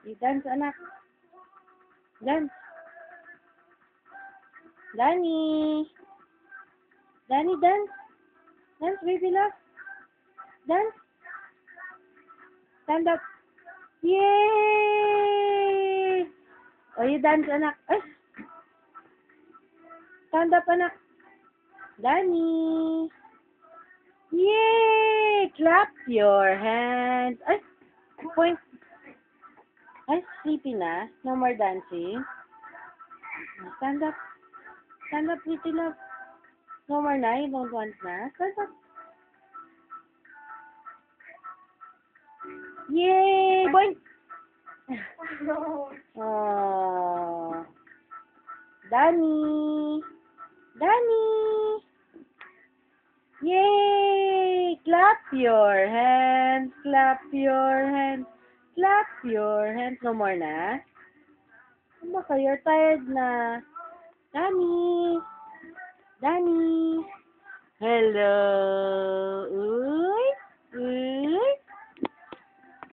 I-dance, anak. Dance. Danny. Danny, dance. Dance, baby love. Dance. Stand up. Yay! O, you dance, anak. Ay! Stand up, anak. Danny. Yay! Clap your hands. Ay! Point. Ay, sleepy na. No more dancing. Stand up. Stand up, pretty love. No more na. You don't want na. Stand up. Yay! Boing! Oh. Danny. Danny. Yay! Clap your hands. Clap your hands. Clap your hands. No more na. Ano ba kayo? You're tired na. Danny. Danny. Hello.